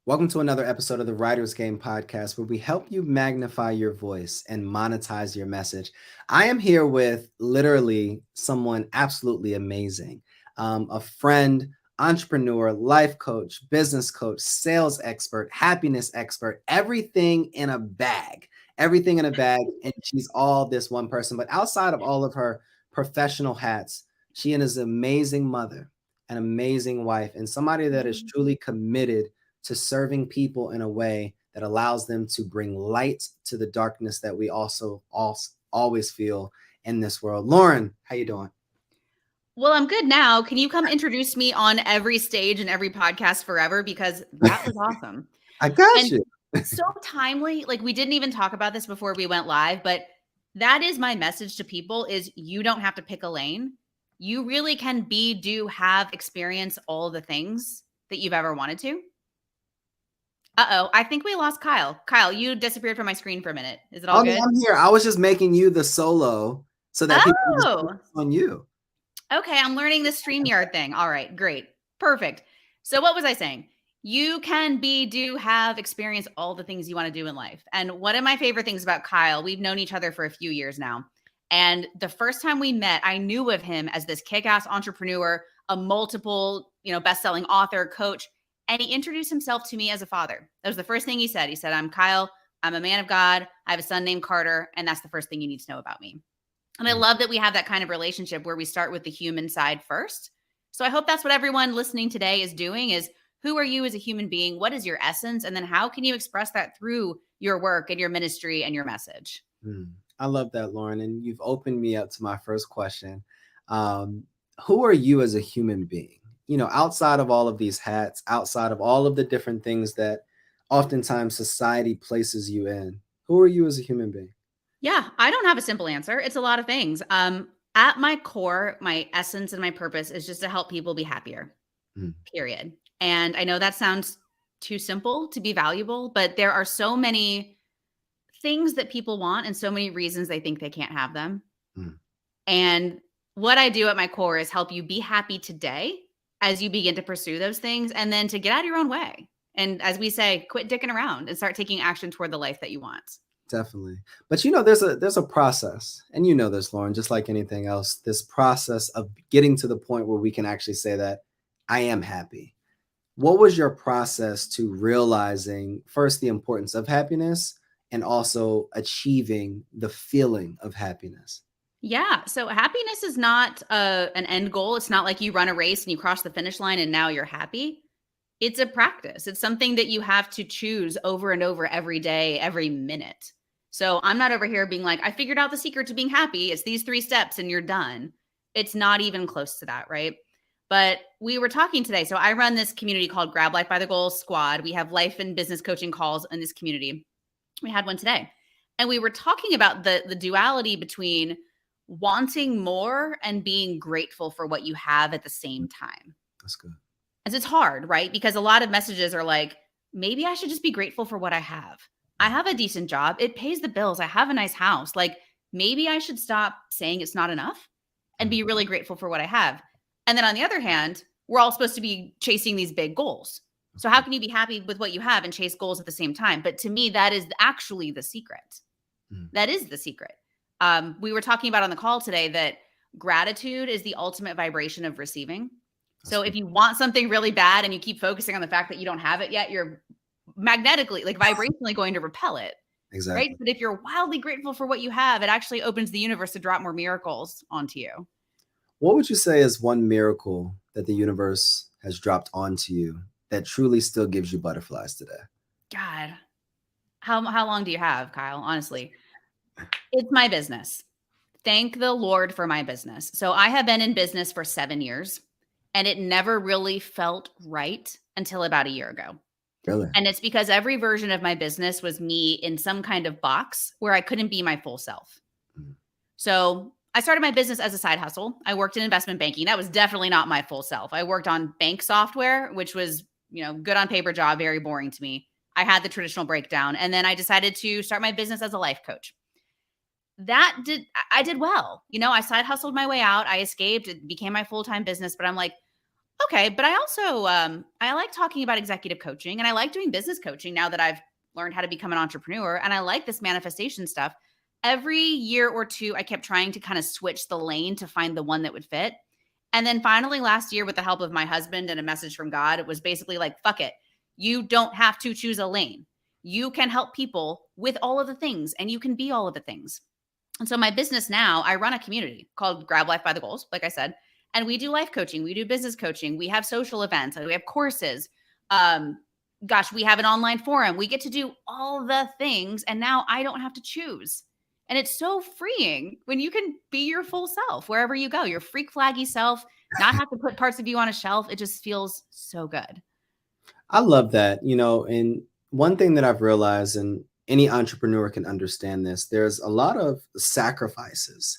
Welcome to another episode of the Writer's Game podcast, where we help you magnify your voice and monetize your message. I am here with literally someone absolutely amazing, a friend, entrepreneur, life coach, business coach, sales expert, happiness expert, everything in a bag, everything in a bag. And she's all this one person. But outside of all of her professional hats, she is an amazing mother, an amazing wife, and somebody that is truly committed to serving people in a way that allows them to bring light to the darkness that we also always feel in this world. Lauren, how you doing? Well, I'm good now. Can you come introduce me on every stage and every podcast forever? Because that was awesome. I got And you. so timely. Like, we didn't even talk about this before we went live, but that is my message to people: is you don't have to pick a lane. You really can be, do, have, experience all the things that you've ever wanted to. Uh-oh, I think we lost Kyle. Kyle, you disappeared from my screen for a minute. Is it all Oh, no, good? I'm here. I was just making you the solo so that people can just Oh, focus on you. okay. I'm learning the StreamYard thing. All right, great. Perfect. So what was I saying? You can be, do, have, experience all the things you want to do in life. And one of my favorite things about Kyle, we've known each other for a few years now. And the first time we met, I knew of him as this kick-ass entrepreneur, a multiple, best-selling author, coach. And he introduced himself to me as a father. That was the first thing he said. He said, "I'm Kyle. I'm a man of God. I have a son named Carter. And that's the first thing you need to know about me." And I love that we have that kind of relationship where we start with the human side first. So I hope that's what everyone listening today is doing: is who are you as a human being? What is your essence? And then how can you express that through your work and your ministry and your message? I love that, Lauren. And you've opened me up to my first question. Who are you as a human being? Outside of all of these hats, outside of all of the different things that oftentimes society places you in, who are you as a human being? Yeah, I don't have a simple answer. It's a lot of things. At my core, my essence and my purpose is just to help people be happier, Mm, period. And I know that sounds too simple to be valuable, but there are so many things that people want and so many reasons they think they can't have them. mm. And what I do at my core is help you be happy today as you begin to pursue those things, and then to get out of your own way. And as we say, quit dicking around and start taking action toward the life that you want. Definitely. But there's a process, and this, Lauren, just like anything else, this process of getting to the point where we can actually say that I am happy. What was your process to realizing first the importance of happiness and also achieving the feeling of happiness? Yeah. So happiness is not an end goal. It's not like you run a race and you cross the finish line and now you're happy. It's a practice. It's something that you have to choose over and over every day, every minute. So I'm not over here being like, I figured out the secret to being happy. It's these 3 steps and you're done. It's not even close to that, right? But we were talking today. So I run this community called Grab Life by the Goals Squad. We have life and business coaching calls in this community. We had one today. And we were talking about the duality between wanting more and being grateful for what you have at the same time. That's good. And it's hard, right? Because a lot of messages are like, maybe I should just be grateful for what I have. I have a decent job. It pays the bills. I have a nice house. Like, maybe I should stop saying it's not enough and be really grateful for what I have. And then on the other hand, we're all supposed to be chasing these big goals. So how can you be happy with what you have and chase goals at the same time? But to me, that is actually the secret. That is the secret. We were talking about on the call today that gratitude is the ultimate vibration of receiving. So if you want something really bad and you keep focusing on the fact that you don't have it yet, you're magnetically, like vibrationally, going to repel it. Exactly. Right. But if you're wildly grateful for what you have, it actually opens the universe to drop more miracles onto you. What would you say is one miracle that the universe has dropped onto you that truly still gives you butterflies today? God, how long do you have, Kyle? Honestly, it's my business. Thank the Lord for my business. So I have been in business for 7 years, and it never really felt right until about a year ago. Really? And it's because every version of my business was me in some kind of box where I couldn't be my full self. So I started my business as a side hustle. I worked in investment banking. That was definitely not my full self. I worked on bank software, which was, good on paper job, very boring to me. I had the traditional breakdown. And then I decided to start my business as a life coach. I did well. I side hustled my way out. I escaped. It became my full-time business. But I'm like, Okay, but I also I like talking about executive coaching, and I like doing business coaching now that I've learned how to become an entrepreneur, and I like this manifestation stuff. Every year or two I kept trying to kind of switch the lane to find the one that would fit. And then finally last year, with the help of my husband and a message from God, it was basically like, fuck it. You don't have to choose a lane. You can help people with all of the things, and you can be all of the things. And so my business now, I run a community called Grab Life by the Goals, like I said, and we do life coaching, we do business coaching, we have social events, we have courses. Um, Gosh, we have an online forum. We get to do all the things, and now I don't have to choose. And it's so freeing when you can be your full self wherever you go, your freak flaggy self, not have to put parts of you on a shelf. It just feels so good. I love that. And one thing that I've realized, and any entrepreneur can understand this, there's a lot of sacrifices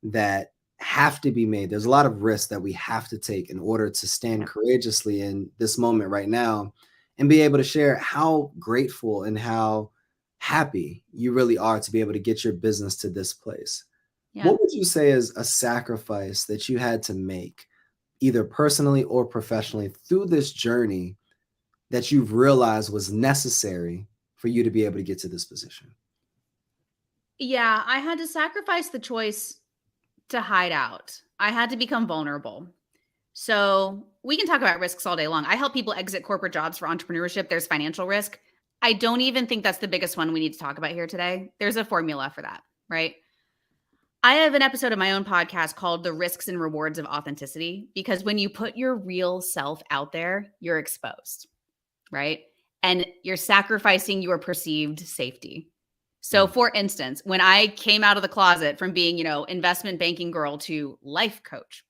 that have to be made. There's a lot of risks that we have to take in order to stand Yep. courageously in this moment right now and be able to share how grateful and how happy you really are to be able to get your business to this place. Yeah. What would you say is a sacrifice that you had to make, either personally or professionally, through this journey that you've realized was necessary for you to be able to get to this position? Yeah, I had to sacrifice the choice to hide out. I had to become vulnerable. So we can talk about risks all day long. I help people exit corporate jobs for entrepreneurship. There's financial risk. I don't even think that's the biggest one we need to talk about here today. There's a formula for that, right? I have an episode of my own podcast called The Risks and Rewards of Authenticity, because when you put your real self out there, you're exposed, right? And you're sacrificing your perceived safety. So, for instance, when I came out of the closet from being, investment banking girl to life coach,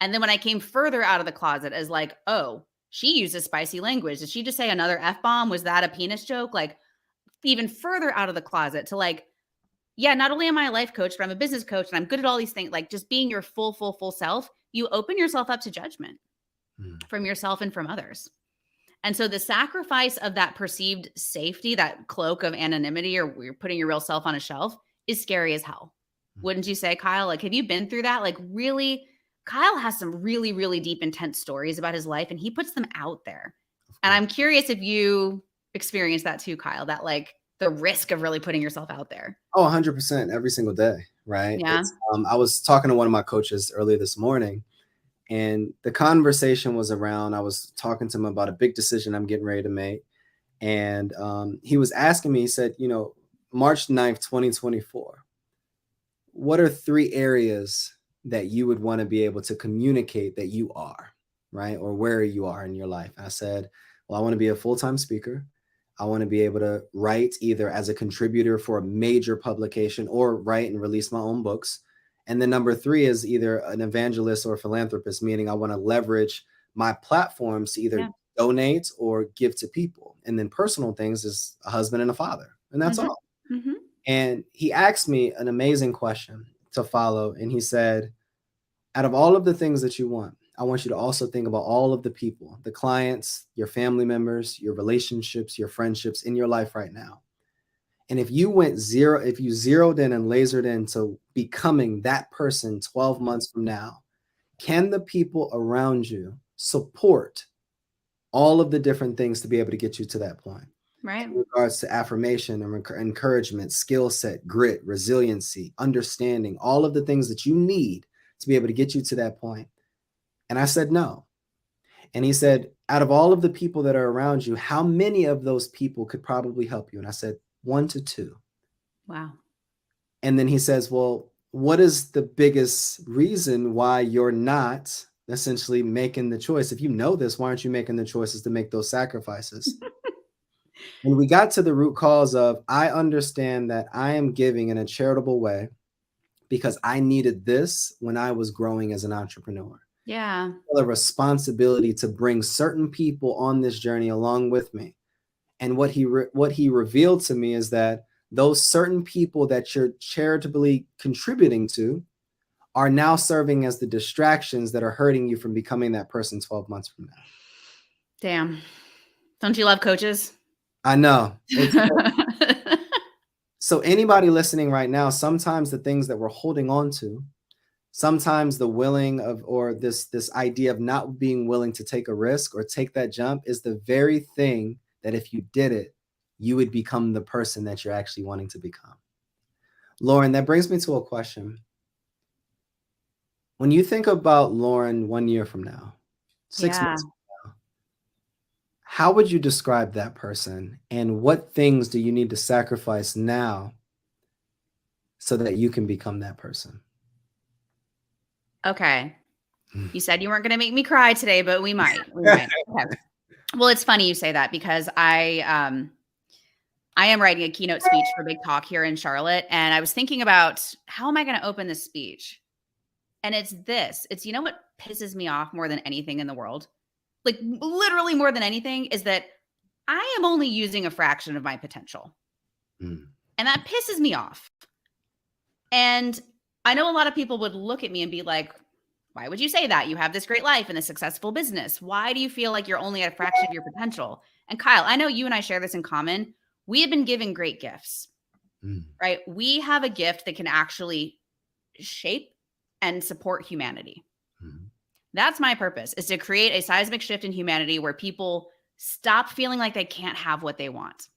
and then when I came further out of the closet as like, oh, she uses spicy language. Did she just say another F bomb? Was that a penis joke? Like, even further out of the closet to like, yeah, not only am I a life coach, but I'm a business coach and I'm good at all these things. Like, just being your full self, you open yourself up to judgment from yourself and from others. And so the sacrifice of that perceived safety, that cloak of anonymity, or you're putting your real self on a shelf, is scary as hell. Wouldn't you say, Kyle? Like, have you been through that? Like, really, Kyle has some really, really deep, intense stories about his life, and he puts them out there. And I'm curious if you experience that too, Kyle, that like the risk of really putting yourself out there. Oh, 100% every single day, right? Yeah. I was talking to one of my coaches earlier this morning, and the conversation was around, I was talking to him about a big decision I'm getting ready to make. And he was asking me, he said, March 9th, 2024, what are 3 areas that you would want to be able to communicate that you are, right? Or where you are in your life? I said, well, I want to be a full-time speaker. I want to be able to write either as a contributor for a major publication or write and release my own books. And then number 3 is either an evangelist or philanthropist, meaning I want to leverage my platforms to either donate or give to people. And then personal things is a husband and a father. And that's all. Mm-hmm. And he asked me an amazing question to follow. And he said, out of all of the things that you want, I want you to also think about all of the people, the clients, your family members, your relationships, your friendships in your life right now. And if you zeroed in and lasered into becoming that person 12 months from now, can the people around you support all of the different things to be able to get you to that point? Right. In regards to affirmation and encouragement, skill set, grit, resiliency, understanding, all of the things that you need to be able to get you to that point. And I said, no. And he said, out of all of the people that are around you, how many of those people could probably help you? And I said, 1 to 2. Wow. And then he says, well, what is the biggest reason why you're not essentially making the choice? If you know this, why aren't you making the choices to make those sacrifices? And we got to the root cause of, I understand that I am giving in a charitable way because I needed this when I was growing as an entrepreneur. Yeah. A responsibility to bring certain people on this journey along with me. And what he revealed to me is that those certain people that you're charitably contributing to are now serving as the distractions that are hurting you from becoming that person 12 months from now. Damn. Don't you love coaches? I know. So anybody listening right now, sometimes the things that we're holding on to sometimes the willing of, or this idea of not being willing to take a risk or take that jump is the very thing that if you did it, you would become the person that you're actually wanting to become. Lauren, that brings me to a question. When you think about Lauren 1 year from now, 6 months from now, how would you describe that person, and what things do you need to sacrifice now so that you can become that person? Okay. You said you weren't going to make me cry today, but we might. We might. Okay. Well, it's funny you say that because I am writing a keynote speech for a big talk here in Charlotte, and I was thinking about how am I going to open this speech? And it's this. It's, you know what pisses me off more than anything in the world? Like literally more than anything is that I am only using a fraction of my potential. And that pisses me off. And I know a lot of people would look at me and be like, why would you say that? You have this great life and a successful business. Why do you feel like you're only at a fraction of your potential? And Kyle, I know you and I share this in common. We have been given great gifts, right? We have a gift that can actually shape and support humanity. That's my purpose, is to create a seismic shift in humanity where people stop feeling like they can't have what they want.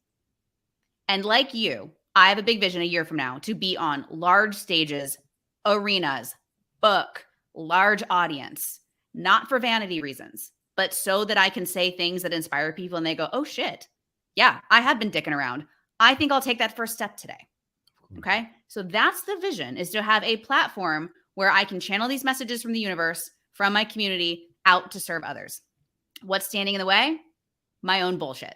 And like you, I have a big vision a year from now to be on large stages, arenas, book, large audience, not for vanity reasons, but so that I can say things that inspire people and they go, oh shit, yeah, I have been dicking around. I think I'll take that first step today. Okay. So that's the vision, is to have a platform where I can channel these messages from the universe, from my community out to serve others. What's standing in the way? My own bullshit,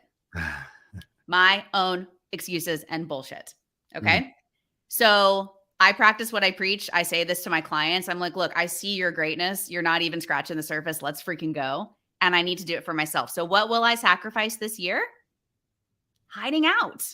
my own excuses and bullshit. Okay. So I practice what I preach. I say this to my clients. I'm like, look, I see your greatness. You're not even scratching the surface. Let's freaking go. And I need to do it for myself. So what will I sacrifice this year? Hiding out.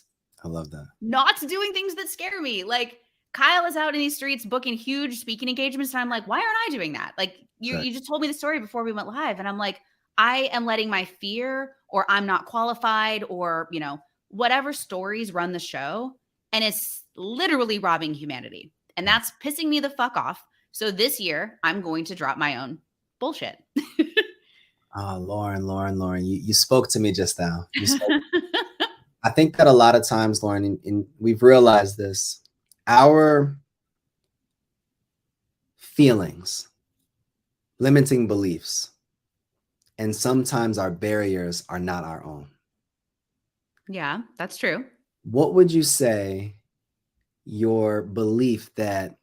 I love that. Not doing things that scare me. Like Kyle is out in these streets booking huge speaking engagements. And I'm like, why aren't I doing that? Like you just told me the story before we went live. And I'm like, I am letting my fear, or I'm not qualified, or, you know, whatever stories run the show. And it's literally robbing humanity. And that's pissing me the fuck off. So this year I'm going to drop my own bullshit. Oh, Lauren, you spoke to me just now. I think that a lot of times, Lauren, and we've realized this, our feelings, limiting beliefs, and sometimes our barriers are not our own. Yeah, that's true. What would you say your belief that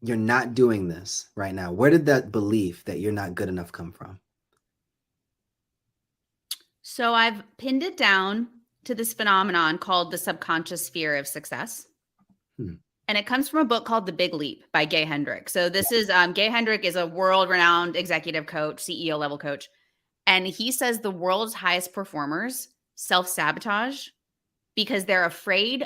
you're not doing this right now, where did that belief that you're not good enough come from? So I've pinned it down to this phenomenon called the subconscious fear of success. And it comes from a book called The Big Leap by Gay Hendrick. So this is, Gay Hendrick is a world-renowned executive coach, CEO level coach. And he says the world's highest performers self-sabotage because they're afraid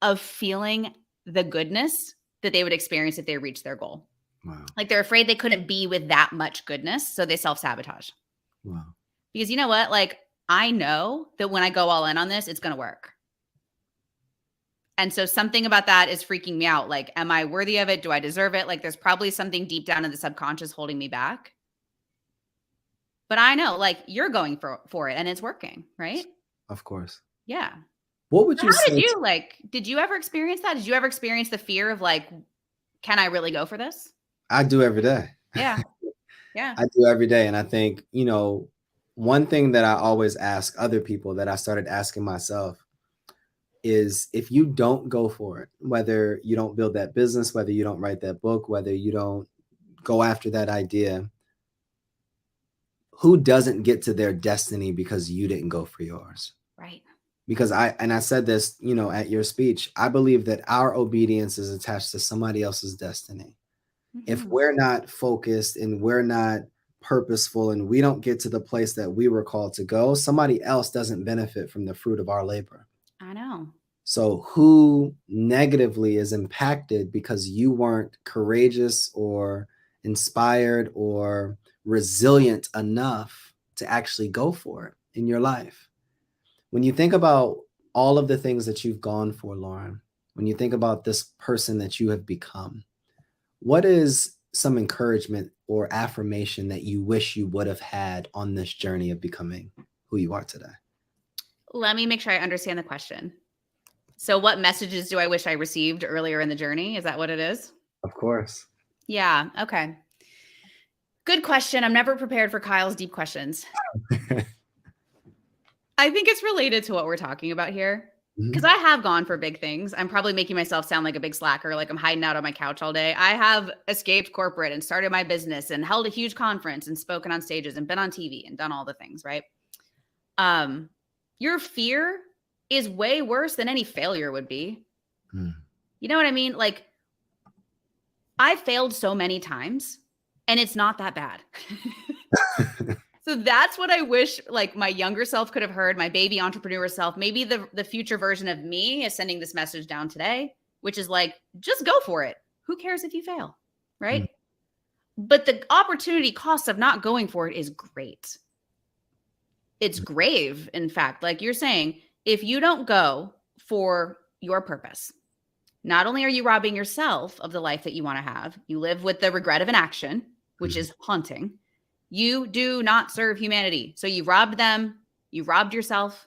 of feeling the goodness that they would experience if they reached their goal. Wow. Like they're afraid they couldn't be with that much goodness. So they self-sabotage. Wow. Because you know what? Like I know that when I go all in on this, it's going to work. And so something about that is freaking me out. Like, am I worthy of it? Do I deserve it? Like there's probably something deep down in the subconscious holding me back. But I know like you're going for it and it's working, right? Of course. Yeah. What would you say? Did you ever experience that? Did you ever experience the fear of like, can I really go for this? I do every day. Yeah. Yeah. I do every day. And I think, you know, one thing that I always ask other people that I started asking myself is, if you don't go for it, whether you don't build that business, whether you don't write that book, whether you don't go after that idea, who doesn't get to their destiny because you didn't go for yours? Right. Because I said this, you know, at your speech, I believe that our obedience is attached to somebody else's destiny. If we're not focused and we're not purposeful and we don't get to the place that we were called to go, somebody else doesn't benefit from the fruit of our labor. I know. So who negatively is impacted because you weren't courageous or inspired or resilient enough to actually go for it in your life? When you think about all of the things that you've gone for, Lauren, when you think about this person that you have become, what is some encouragement or affirmation that you wish you would have had on this journey of becoming who you are today? Let me make sure I understand the question. So what messages do I wish I received earlier in the journey? Is that what it is? Of course. Yeah. Okay. Good question. I'm never prepared for Kyle's deep questions. I think it's related to what we're talking about here. Because I have gone for big things. I'm probably making myself sound like a big slacker, like I'm hiding out on my couch all day. I have escaped corporate and started my business and held a huge conference and spoken on stages and been on TV and done all the things, right? Your fear is way worse than any failure would be. You know what I mean? Like, I failed so many times and it's not that bad. So that's what I wish like my younger self could have heard, my baby entrepreneur self. Maybe the future version of me is sending this message down today, which is like, just go for it. Who cares if you fail, right? But the opportunity cost of not going for it is great. It's grave, in fact. Like you're saying, if you don't go for your purpose, not only are you robbing yourself of the life that you want to have, you live with the regret of inaction, which is haunting. You do not serve humanity. So you robbed them. You robbed yourself.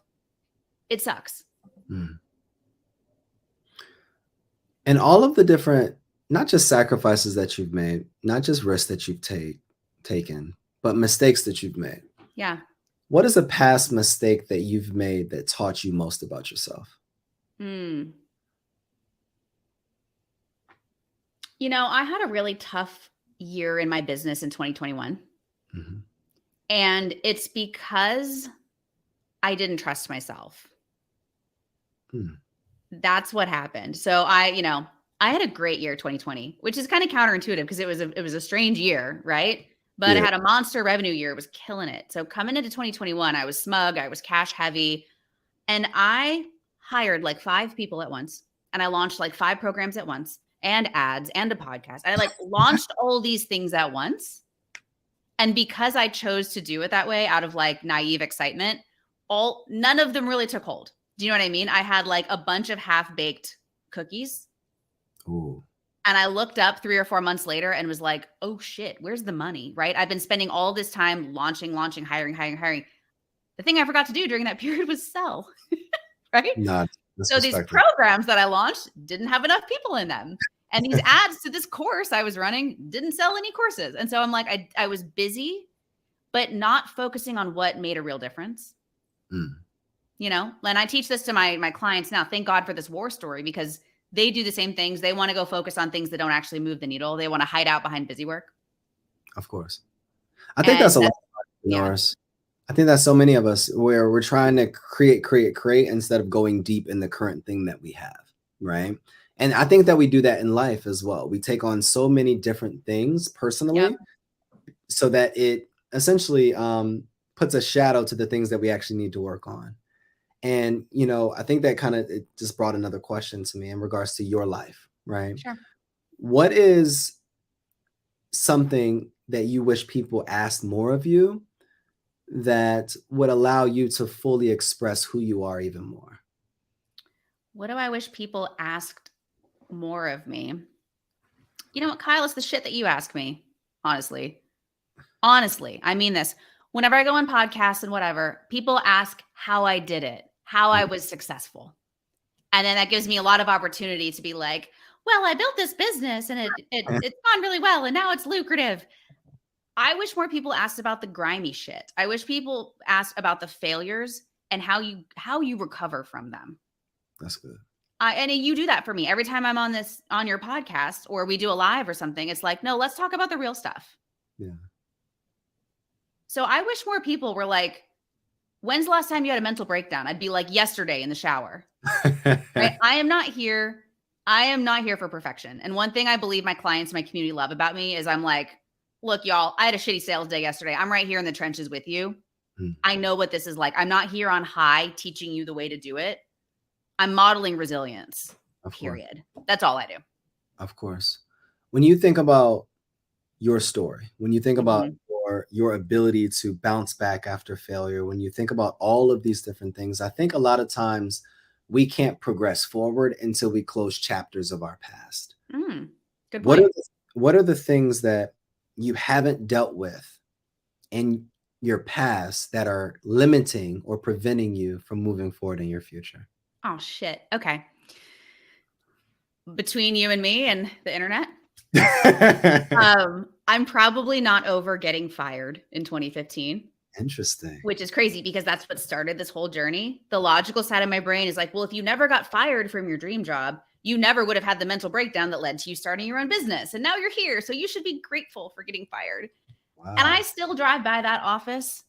It sucks. And all of the different, not just sacrifices that you've made, not just risks that you've taken, but mistakes that you've made. Yeah. What is a past mistake that you've made that taught you most about yourself? You know, I had a really tough year in my business in 2021. And it's because I didn't trust myself. That's what happened. So I had a great year 2020, which is kind of counterintuitive because it was a strange year, right? But I had a monster revenue year. It was killing it. So coming into 2021, I was smug, I was cash heavy, and I hired like 5 people at once. And I launched like 5 programs at once and ads and a podcast. I like launched all these things at once. And because I chose to do it that way out of like naive excitement, none of them really took hold. Do you know what I mean? I had like a bunch of half-baked cookies. Ooh. And I looked up 3 or 4 months later and was like, oh shit, where's the money, right? I've been spending all this time launching, hiring. The thing I forgot to do during that period was sell, right? So these programs that I launched didn't have enough people in them. And these ads to this course I was running didn't sell any courses. And so I'm like, I was busy, but not focusing on what made a real difference. You know, and I teach this to my clients now. Thank God for this war story because they do the same things. They want to go focus on things that don't actually move the needle. They want to hide out behind busy work. Of course. I think that's a lot of entrepreneurs. I think that's so many of us where we're trying to create instead of going deep in the current thing that we have, right? And I think that we do that in life as well. We take on so many different things personally so that it essentially puts a shadow to the things that we actually need to work on. And, you know, I think that kind of it just brought another question to me in regards to your life, right? Sure. What is something that you wish people asked more of you that would allow you to fully express who you are even more? What do I wish people asked more of me? You know what, Kyle, it's the shit that you ask me, honestly. Honestly, I mean this. Whenever I go on podcasts and whatever, people ask how I did it, how I was successful. And then that gives me a lot of opportunity to be like, well, I built this business and it's gone really well and now it's lucrative. I wish more people asked about the grimy shit. I wish people asked about the failures and how you recover from them. That's good. And you do that for me. Every time I'm on your podcast or we do a live or something, it's like, no, let's talk about the real stuff. Yeah. So I wish more people were like, when's the last time you had a mental breakdown? I'd be like, yesterday in the shower. Right? I am not here for perfection. And one thing I believe my clients, my community love about me is I'm like, look, y'all, I had a shitty sales day yesterday. I'm right here in the trenches with you. I know what this is like. I'm not here on high teaching you the way to do it. I'm modeling resilience, period. That's all I do. Of course. When you think about your story, when you think about your ability to bounce back after failure, when you think about all of these different things, I think a lot of times we can't progress forward until we close chapters of our past. Good point. what are the things that you haven't dealt with in your past that are limiting or preventing you from moving forward in your future? Oh shit. Okay. Between you and me and the internet, I'm probably not over getting fired in 2015. Interesting. Which is crazy because that's what started this whole journey. The logical side of my brain is like, well, if you never got fired from your dream job, you never would have had the mental breakdown that led to you starting your own business. And now you're here. So you should be grateful for getting fired. And Wow. I still drive by that office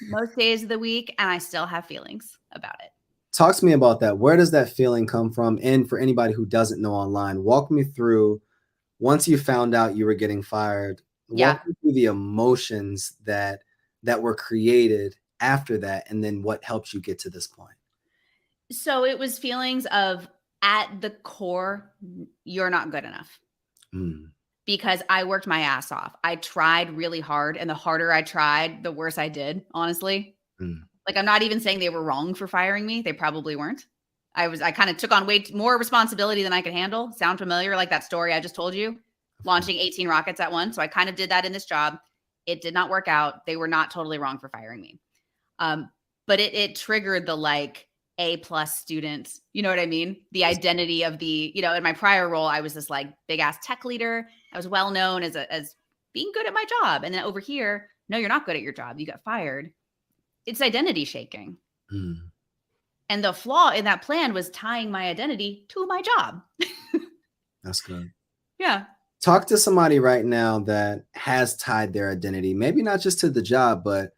most days of the week and I still have feelings about it. Talk to me about that. Where does that feeling come from? And for anybody who doesn't know online, walk me through, once you found out you were getting fired, Yeah. walk me through the emotions that were created after that, and then what helped you get to this point. So it was feelings of, at the core, you're not good enough. Mm, Because I worked my ass off. I tried really hard, and the harder I tried, the worse I did, honestly. mm, Like, I'm not even saying they were wrong for firing me. They probably weren't. I kind of took on way more responsibility than I could handle. Sound familiar? Like that story I just told you, of course. launching 18 rockets at once. So I kind of did that in this job. It did not work out. They were not totally wrong for firing me. Um, but it triggered the like A+ students. You know what I mean? The identity of the, in my prior role, I was this like big ass tech leader. I was well known as being good at my job. And then over here, no, you're not good at your job. You got fired. It's identity shaking. Mm, And the flaw in that plan was tying my identity to my job. that's good. Yeah. Talk to somebody right now that has tied their identity, maybe not just to the job, but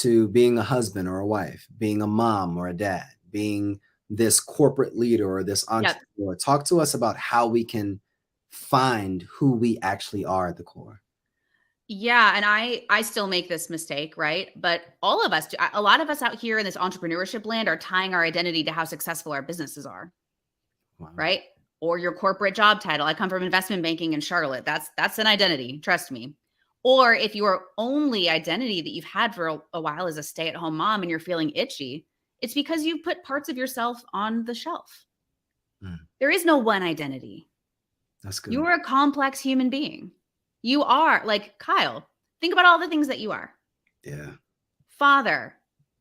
to being a husband or a wife, being a mom or a dad, being this corporate leader or this Yep. entrepreneur. Talk to us about how we can find who we actually are at the core. Yeah, and I still make this mistake, right? But all of us do. A lot of us out here in this entrepreneurship land are tying our identity to how successful our businesses are, Wow. right? Or your corporate job title. I come from investment banking in Charlotte. That's an identity, trust me. Or if your only identity that you've had for a while is a stay-at-home mom and you're feeling itchy, it's because you've put parts of yourself on the shelf. Mm, There is no one identity. that's good. You're a complex human being. You are like Kyle. Think about all the things that you are: Yeah. father,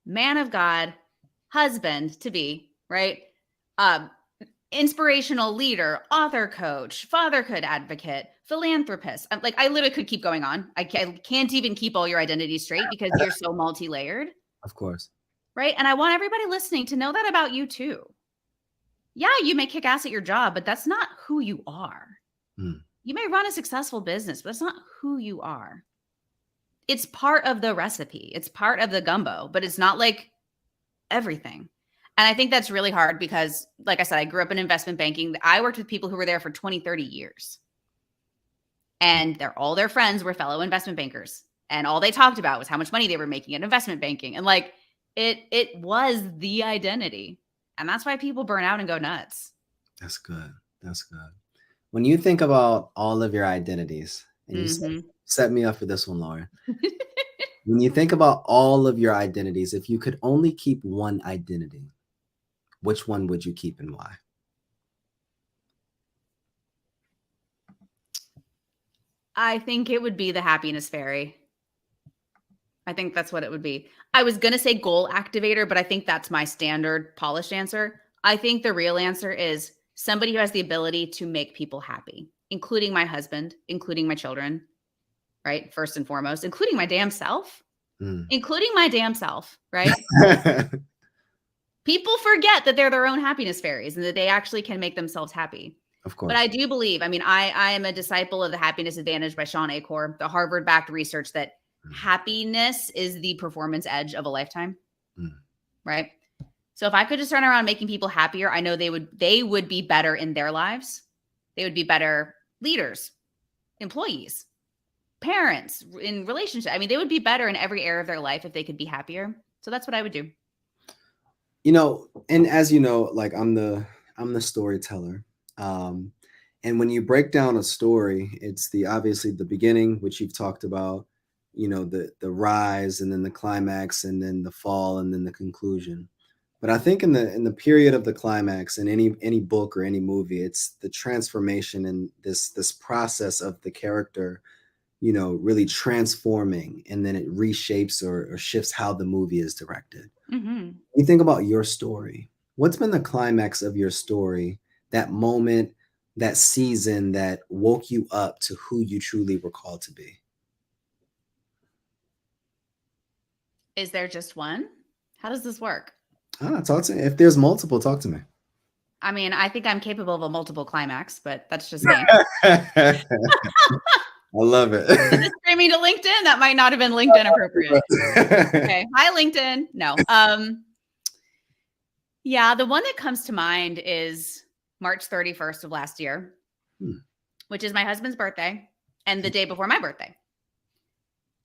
man of God, husband to be, right? Um, Inspirational leader, author, coach, fatherhood advocate, philanthropist. Like I literally could keep going on. I can't even keep all your identities straight because you're so multi-layered, Of course. right? And I want everybody listening to know that about you too. Yeah, you may kick ass at your job, but that's not who you are. Mm, You may run a successful business, but it's not who you are. It's part of the recipe. It's part of the gumbo, but it's not like everything. And I think that's really hard because, like I said, I grew up in investment banking. I worked with people who were there for 20, 30 years. And all their friends were fellow investment bankers. And all they talked about was how much money they were making in investment banking. And like it was the identity. And that's why people burn out and go nuts. that's good. That's good. When you think about all of your identities, and you Mm-hmm. set me up for this one, Laura. When you think about all of your identities, if you could only keep one identity, which one would you keep and why? I think it would be the happiness fairy. I think that's what it would be. I was going to say goal activator, but I think that's my standard polished answer. I think the real answer is somebody who has the ability to make people happy, including my husband, including my children, right? First and foremost, including my damn self, Mm. including my damn self, right? People forget that they're their own happiness fairies and that they actually can make themselves happy. Of But course. I do believe, I mean, I am a disciple of the happiness advantage by Sean Acor, the Harvard backed research that Mm, happiness is the performance edge of a lifetime, mm, right? So if I could just turn around making people happier, I know they would be better in their lives. They would be better leaders, employees, parents, in relationship. I mean, they would be better in every area of their life if they could be happier. So that's what I would do. And as you know, like I'm the storyteller. Um, and when you break down a story, it's obviously the beginning, which you've talked about, the rise and then the climax and then the fall and then the conclusion. But I think in the period of the climax in any book or any movie, it's the transformation and this process of the character, really transforming, and then it reshapes or shifts how the movie is directed. Hmm. You think about your story. What's been the climax of your story? That moment, that season that woke you up to who you truly were called to be. Is there just one? How does this work? Talk to me. If there's multiple, talk to me. I mean, I think I'm capable of a multiple climax, but that's just me. I love it. Is this streaming to LinkedIn? That might not have been LinkedIn appropriate. Okay. Hi, LinkedIn. No. Yeah, the one that comes to mind is March 31st of last year, which is my husband's birthday and the day before my birthday.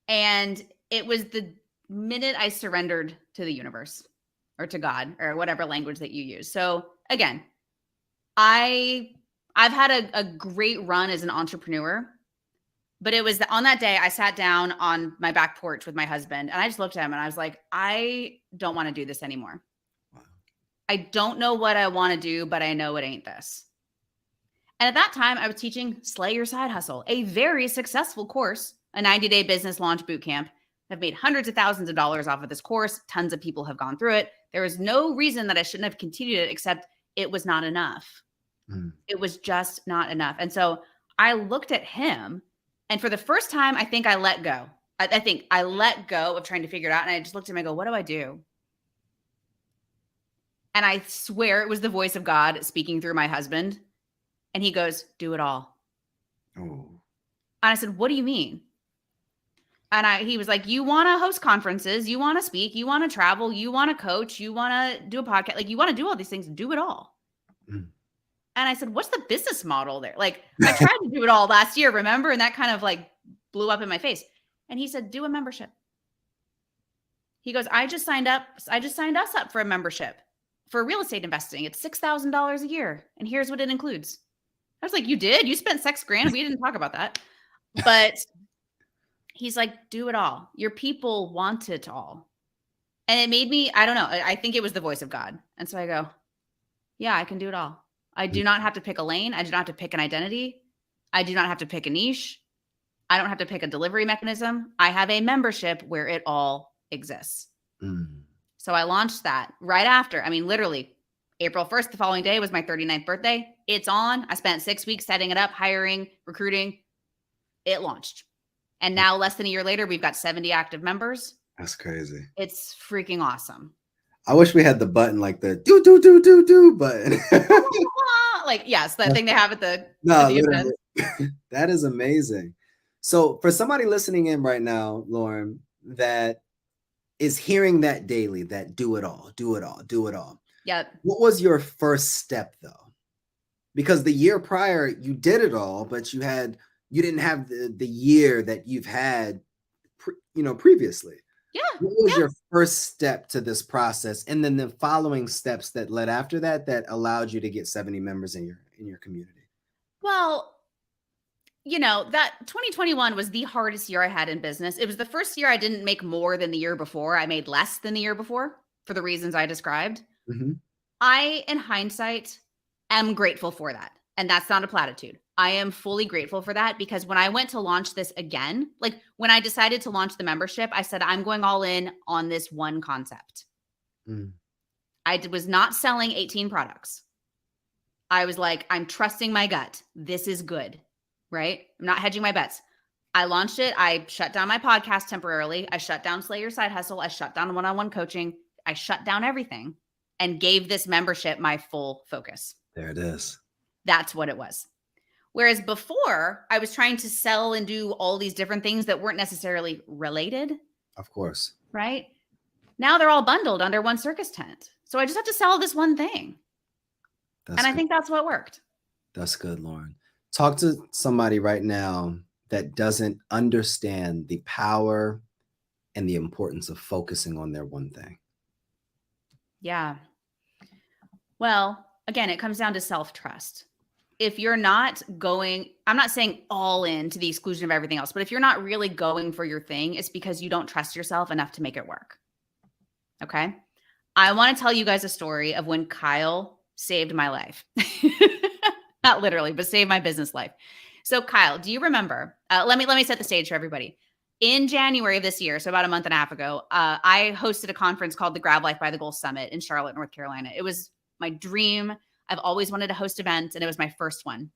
And it was the minute I surrendered to the universe or to God or whatever language that you use. So again, I've had a great run as an entrepreneur, but it was on that day I sat down on my back porch with my husband and I just looked at him and I was like, I don't want to do this anymore. I don't know what I want to do, but I know it ain't this. And at that time I was teaching Slay Your Side Hustle, a very successful course, a 90-day business launch boot camp. I've made hundreds of thousands of dollars off of this course. Tons of people have gone through it. There was no reason that I shouldn't have continued it, except it was not enough. It was just not enough. And so I looked at him, and for the first time, I think I let go. I think I let go of trying to figure it out. And I just looked at him and I go, what do I do? And I swear it was the voice of God speaking through my husband. And he goes, do it all. Oh. And I said, what do you mean? And he was like, you want to host conferences, you want to speak, you want to travel, you want to coach, you want to do a podcast, like you want to do all these things, do it all. And I said, what's the business model there? Like I tried to do it all last year, remember? And that kind of like blew up in my face. And he said, do a membership. He goes, I just signed us up for a membership for real estate investing. It's $6,000 a year. And here's what it includes. I was like, you did? You spent $6,000. We didn't talk about that. But he's like, do it all. Your people want it all. And it made me, I don't know. I think it was the voice of God. And so I go, yeah, I can do it all. I do not have to pick a lane. I do not have to pick an identity. I do not have to pick a niche. I don't have to pick a delivery mechanism. I have a membership where it all exists. So I launched that right after. I mean, literally April 1st, the following day was my 39th birthday. It's on. I spent 6 weeks setting it up, hiring, recruiting. It launched. And now less than a year later, we've got 70 active members. That's crazy. It's freaking awesome. I wish we had the button like the do button. Like, yes, that thing they have at the event. That is amazing. So for somebody listening in right now, Lauren, that is hearing that daily, that do it all. Yep. What was your first step though? Because the year prior you did it all, but you didn't have the year that you've had, previously. Yeah. What was your first step to this process, and then the following steps that led after that allowed you to get 70 members in your community? Well, that 2021 was the hardest year I had in business. It was the first year I didn't make more than the year before. I made less than the year before for the reasons I described. I, in hindsight, am grateful for that. And that's not a platitude. I am fully grateful for that, because when I went to launch this again, like when I decided to launch the membership, I said, I'm going all in on this one concept. I was not selling 18 products. I was like, I'm trusting my gut. This is good, right? I'm not hedging my bets. I launched it. I shut down my podcast temporarily. I shut down Slay Your Side Hustle. I shut down one-on-one coaching. I shut down everything and gave this membership my full focus. There it is. That's what it was. Whereas before, I was trying to sell and do all these different things that weren't necessarily related. Of course. Right? Now they're all bundled under one circus tent. So I just have to sell this one thing. I think that's what worked. That's good, Lauren. Talk to somebody right now that doesn't understand the power and the importance of focusing on their one thing. Yeah. Well, again, it comes down to self-trust. If you're not going, I'm not saying all in to the exclusion of everything else, but if you're not really going for your thing, it's because you don't trust yourself enough to make it work. Okay. I want to tell you guys a story of when Kyle saved my life. Not literally, but saved my business life. So Kyle, do you remember? Let me set the stage for everybody. In January of this year, so about a month and a half ago, I hosted a conference called the Grab Life by the Goal Summit in Charlotte, North Carolina. It was my dream. I've always wanted to host events, and it was my first one.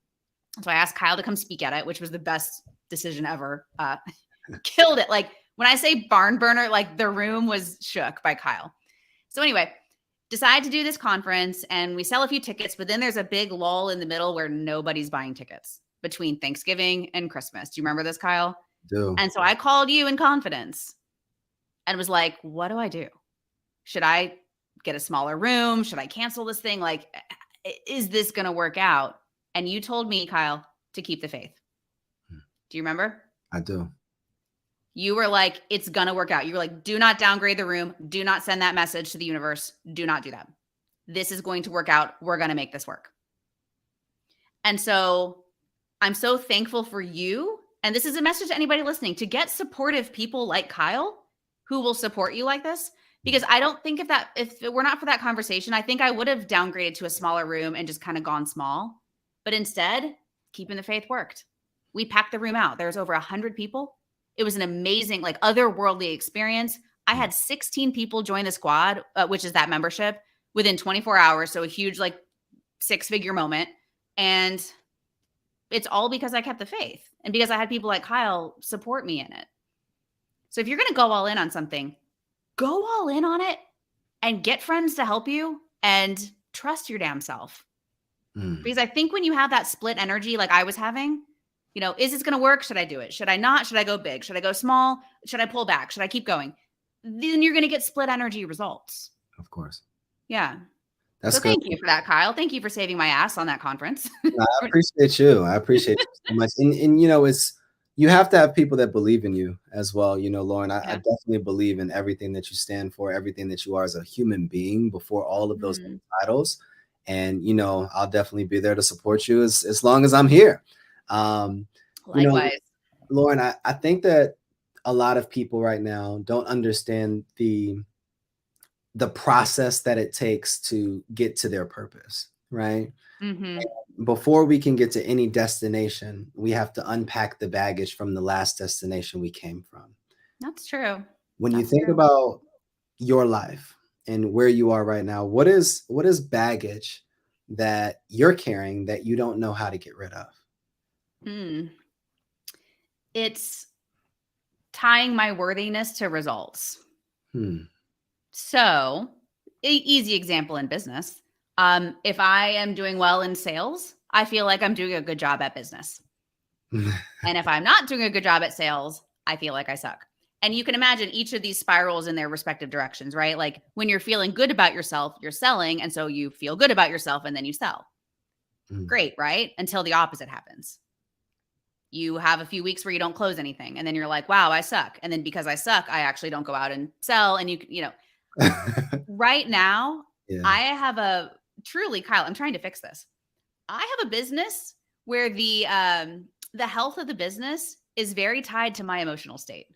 So I asked Kyle to come speak at it, which was the best decision ever. Killed it. Like when I say barn burner, like the room was shook by Kyle. So anyway, decide to do this conference and we sell a few tickets, but then there's a big lull in the middle where nobody's buying tickets between Thanksgiving and Christmas. Do you remember this, Kyle? Do. And so I called you in confidence and was like, what do I do? Should I get a smaller room? Should I cancel this thing? Like, is this going to work out? And you told me, Kyle, to keep the faith. Do you remember? I do. You were like, it's going to work out. You were like, do not downgrade the room. Do not send that message to the universe. Do not do that. This is going to work out. We're going to make this work. And so I'm so thankful for you. And this is a message to anybody listening, to get supportive people like Kyle who will support you like this. Because I don't think if it were not for that conversation, I think I would have downgraded to a smaller room and just kind of gone small. But instead, keeping the faith worked. We packed the room out. There was over 100 people. It was an amazing, like, otherworldly experience. I had 16 people join the squad, which is that membership, within 24 hours. So a huge, like, 6-figure moment. And it's all because I kept the faith and because I had people like Kyle support me in it. So if you're going to go all in on something, go all in on it and get friends to help you and trust your damn self. Because I think when you have that split energy like I was having, you know, is this going to work? Should I do it? Should I not? Should I go big? Should I go small? Should I pull back? Should I keep going? Then you're going to get split energy results. Of course. Yeah. That's so good. Thank you for that, Kyle. Thank you for saving my ass on that conference. I appreciate you. I appreciate you so much. And you know, you have to have people that believe in you as well. You know, Lauren, I definitely believe in everything that you stand for, everything that you are as a human being before all of those titles. And, you know, I'll definitely be there to support you as long as I'm here. Likewise. You know, Lauren, I think that a lot of people right now don't understand the process that it takes to get to their purpose, right? Before we can get to any destination, we have to unpack the baggage from the last destination we came from. That's true. When you think about your life and where you are right now, what is baggage that you're carrying that you don't know how to get rid of? It's tying my worthiness to results. So, easy example in business. If I am doing well in sales, I feel like I'm doing a good job at business. And if I'm not doing a good job at sales, I feel like I suck. And you can imagine each of these spirals in their respective directions, right? Like when you're feeling good about yourself, you're selling. And so you feel good about yourself and then you sell. Great, right? Until the opposite happens. You have a few weeks where you don't close anything. And then you're like, wow, I suck. And then because I suck, I actually don't go out and sell. And you know, right now, I have truly, Kyle, I'm trying to fix this. I have a business where the health of the business is very tied to my emotional state.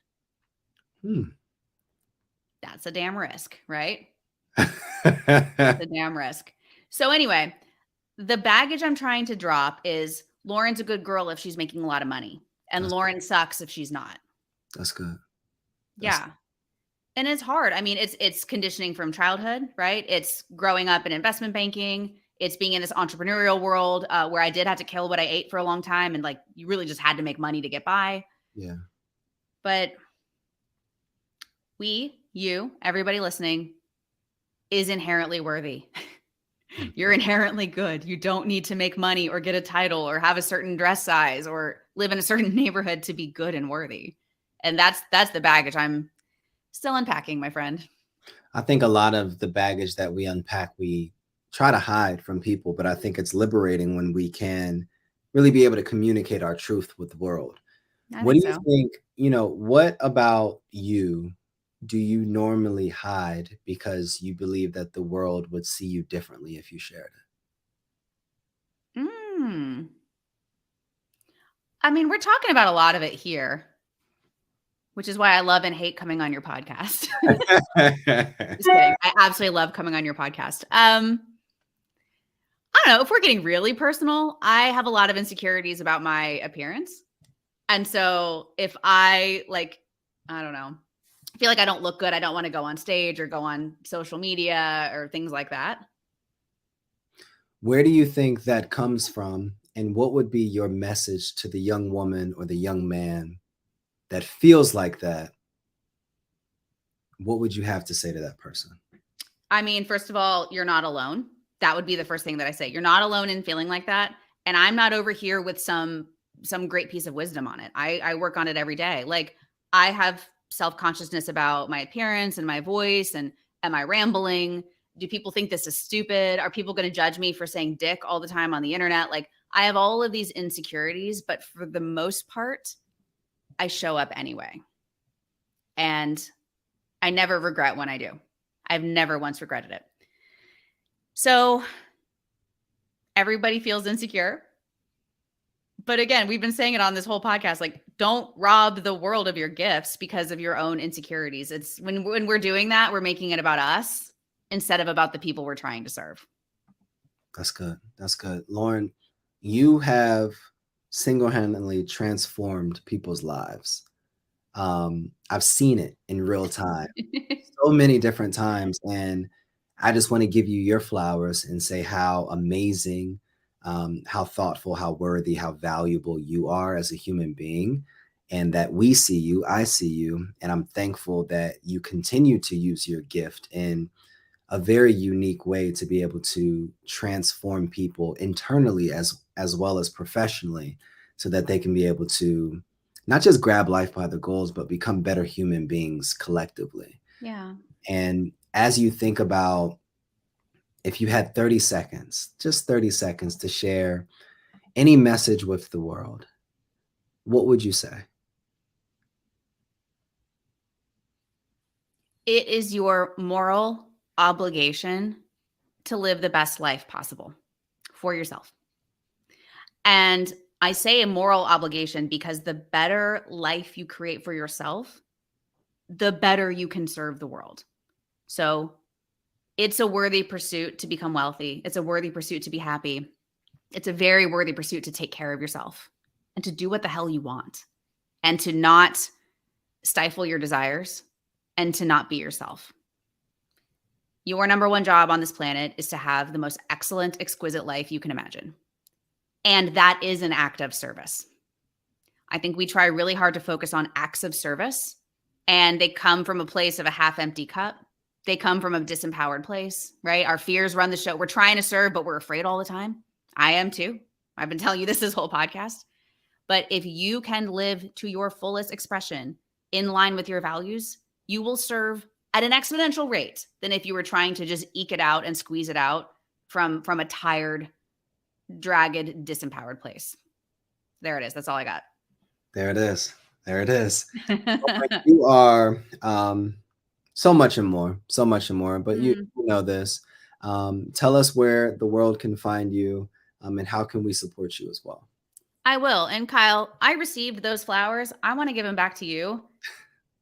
That's a damn risk, right? That's a damn risk. So anyway, the baggage I'm trying to drop is Lauren's a good girl if she's making a lot of money, and Lauren sucks if she's not. That's good. And it's hard. I mean, it's conditioning from childhood, right? It's growing up in investment banking. It's being in this entrepreneurial world where I did have to kill what I ate for a long time. And like, you really just had to make money to get by. Yeah. But you, everybody listening is inherently worthy. You're inherently good. You don't need to make money or get a title or have a certain dress size or live in a certain neighborhood to be good and worthy. And that's the baggage I'm still unpacking, my friend. I think a lot of the baggage that we unpack, we try to hide from people, but I think it's liberating when we can really be able to communicate our truth with the world. What do you think, you know, what about you do you normally hide because you believe that the world would see you differently if you shared it? I mean, we're talking about a lot of it here, which is why I love and hate coming on your podcast. Just kidding. I absolutely love coming on your podcast. I don't know, if we're getting really personal, I have a lot of insecurities about my appearance. And so if I don't know, I feel like I don't look good, I don't want to go on stage or go on social media or things like that. Where do you think that comes from? And what would be your message to the young woman or the young man that feels like that? What would you have to say to that person? I mean, first of all, you're not alone. That would be the first thing that I say. You're not alone in feeling like that. And I'm not over here with some great piece of wisdom on it. I work on it every day. Like, I have self-consciousness about my appearance and my voice. And am I rambling? Do people think this is stupid? Are people going to judge me for saying dick all the time on the internet? Like, I have all of these insecurities, but for the most part, I show up anyway. And I never regret when I do. I've never once regretted it. So everybody feels insecure. But again, we've been saying it on this whole podcast, like, don't rob the world of your gifts because of your own insecurities. It's when we're doing that, we're making it about us instead of about the people we're trying to serve. That's good. That's good. Lauren, you have single-handedly transformed people's lives. I've seen it in real time so many different times. And I just want to give you your flowers and say how amazing, how thoughtful, how worthy, how valuable you are as a human being, and that we see you, I see you, and I'm thankful that you continue to use your gift in a very unique way to be able to transform people internally as well as professionally, so that they can be able to not just grab life by the goals, but become better human beings collectively. Yeah. And as you think about, if you had 30 seconds, just 30 seconds to share any message with the world, what would you say? It is your moral obligation to live the best life possible for yourself. And I say a moral obligation because the better life you create for yourself, the better you can serve the world. So it's a worthy pursuit to become wealthy. It's a worthy pursuit to be happy. It's a very worthy pursuit to take care of yourself and to do what the hell you want and to not stifle your desires and to not be yourself. Your number one job on this planet is to have the most excellent, exquisite life you can imagine. And that is an act of service. I think we try really hard to focus on acts of service, and they come from a place of a half-empty cup. They come from a disempowered place, right? Our fears run the show. We're trying to serve, but we're afraid all the time. I am too. I've been telling you this whole podcast. But if you can live to your fullest expression in line with your values, you will serve at an exponential rate than if you were trying to just eke it out and squeeze it out from a tired, dragged, disempowered place. There it is. That's all I got. There it is. There it is. You are so much and more, so much and more, but you know this. Tell us where the world can find you, and how can we support you as well? I will. And Kyle, I received those flowers. I want to give them back to you.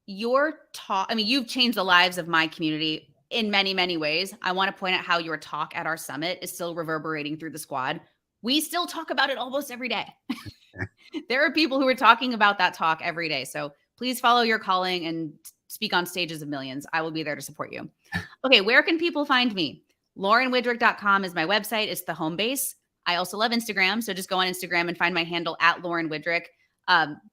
Your talk, I mean, you've changed the lives of my community in many, many ways. I want to point out how your talk at our summit is still reverberating through the squad. We still talk about it almost every day. There are people who are talking about that talk every day. So please follow your calling and speak on stages of millions. I will be there to support you. Okay, where can people find me? LaurenWidrick.com is my website. It's the home base. I also love Instagram. So just go on Instagram and find my handle at Lauren Widrick.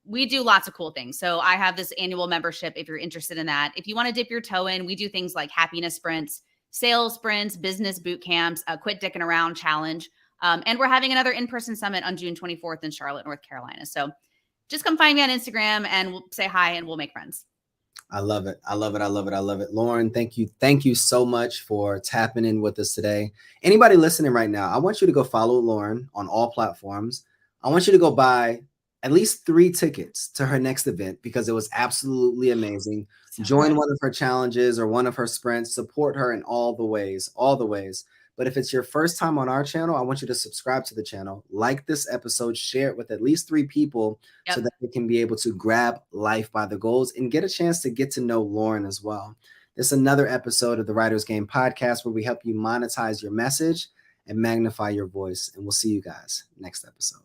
We do lots of cool things. So I have this annual membership if you're interested in that. If you want to dip your toe in, we do things like happiness sprints, sales sprints, business boot camps, a quit dicking around challenge. And we're having another in-person summit on June 24th in Charlotte, North Carolina. So just come find me on Instagram and we'll say hi and we'll make friends. I love it. I love it. I love it. I love it. Lauren, thank you. Thank you so much for tapping in with us today. Anybody listening right now, I want you to go follow Lauren on all platforms. I want you to go buy at least 3 tickets to her next event because it was absolutely amazing. Join one of her challenges or one of her sprints. Support her in all the ways, all the ways. But if it's your first time on our channel, I want you to subscribe to the channel, like this episode, share it with at least 3 people so Yep. that they can be able to grab life by the goals and get a chance to get to know Lauren as well. This is another episode of the Writer's Game podcast where we help you monetize your message and magnify your voice. And we'll see you guys next episode.